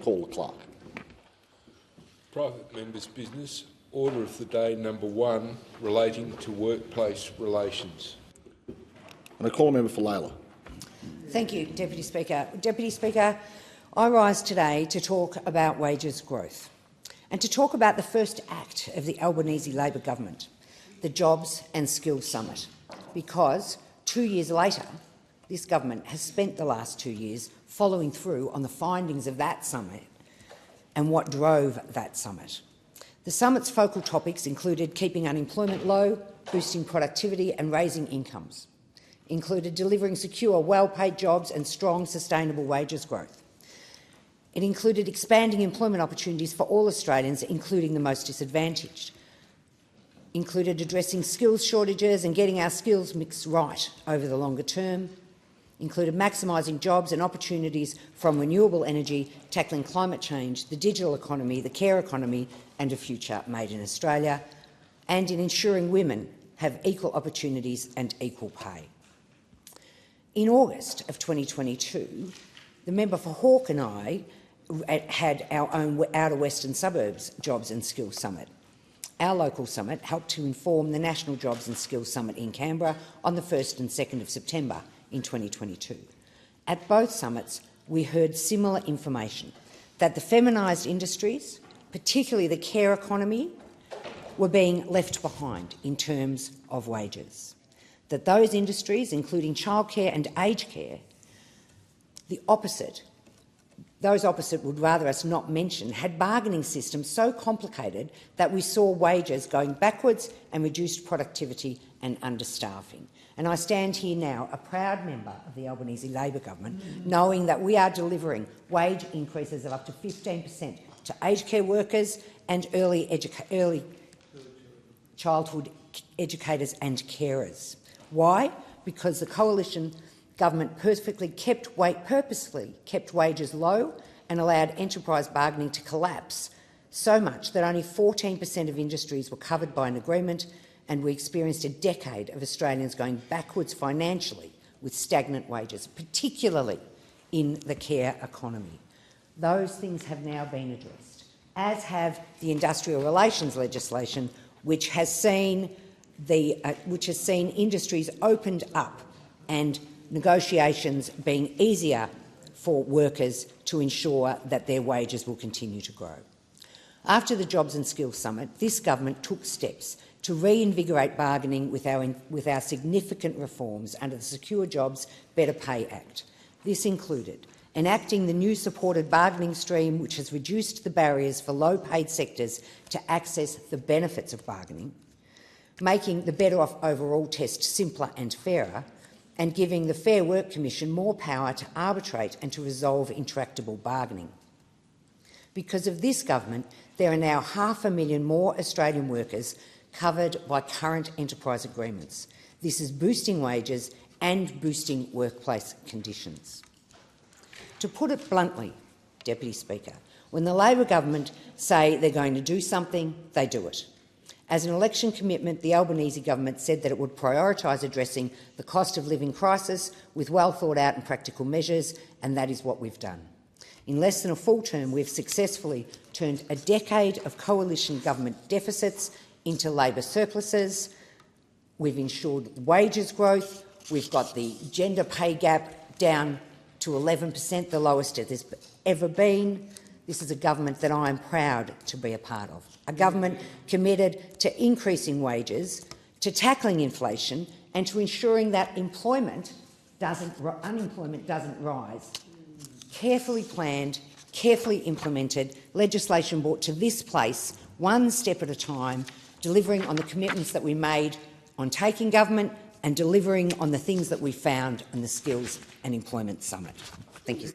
Call the clerk. Private members' business. Order of the day number 1 relating to workplace relations. And I call a member for Layla. Thank you, Deputy Speaker. Deputy Speaker, I rise today to talk about wages growth and to talk about the first act of the Albanese Labor government, the Jobs and Skills Summit, because 2 years later, this government has spent the last 2 years following through on the findings of that summit and what drove that summit. The summit's focal topics included keeping unemployment low, boosting productivity and raising incomes, included delivering secure, well-paid jobs and strong, sustainable wages growth. It included expanding employment opportunities for all Australians, including the most disadvantaged, included addressing skills shortages and getting our skills mix right over the longer term, included maximising jobs and opportunities from renewable energy, tackling climate change, the digital economy, the care economy and a future made in Australia, and in ensuring women have equal opportunities and equal pay. In August of 2022, the member for Hawke and I had our own Outer Western Suburbs Jobs and Skills Summit. Our local summit helped to inform the National Jobs and Skills Summit in Canberra on the 1st and 2nd of September in 2022. At both summits, we heard similar information, that the feminised industries, particularly the care economy, were being left behind in terms of wages. That those industries, including childcare and aged care, those opposite would rather us not mention, had bargaining systems so complicated that we saw wages going backwards and reduced productivity and understaffing. And I stand here now, a proud member of the Albanese Labor government, knowing that we are delivering wage increases of up to 15% to aged care workers and early childhood educators and carers. Why? Because the coalition government purposefully kept wages low and allowed enterprise bargaining to collapse so much that only 14% of industries were covered by an agreement, and we experienced a decade of Australians going backwards financially with stagnant wages, particularly in the care economy. Those things have now been addressed, as have the industrial relations legislation, which has seen industries opened up and negotiations being easier for workers to ensure that their wages will continue to grow. After the Jobs and Skills Summit, this government took steps to reinvigorate bargaining with our significant reforms under the Secure Jobs, Better Pay Act. This included enacting the new supported bargaining stream, which has reduced the barriers for low-paid sectors to access the benefits of bargaining, making the Better Off Overall test simpler and fairer, and giving the Fair Work Commission more power to arbitrate and to resolve intractable bargaining. Because of this government, there are now 500,000 more Australian workers covered by current enterprise agreements. This is boosting wages and boosting workplace conditions. To put it bluntly, Deputy Speaker, when the Labor government say they're going to do something, they do it. As an election commitment, the Albanese government said that it would prioritise addressing the cost of living crisis with well-thought-out and practical measures, and that is what we've done. In less than a full term, we've successfully turned a decade of coalition government deficits into Labor surpluses. We've ensured wages growth. We've got the gender pay gap down to 11%, the lowest it has ever been. This is a government that I am proud to be a part of, a government committed to increasing wages, to tackling inflation and to ensuring that unemployment doesn't rise. Carefully planned, carefully implemented legislation brought to this place one step at a time, delivering on the commitments that we made on taking government and delivering on the things that we found in the Skills and Employment Summit. Thank you.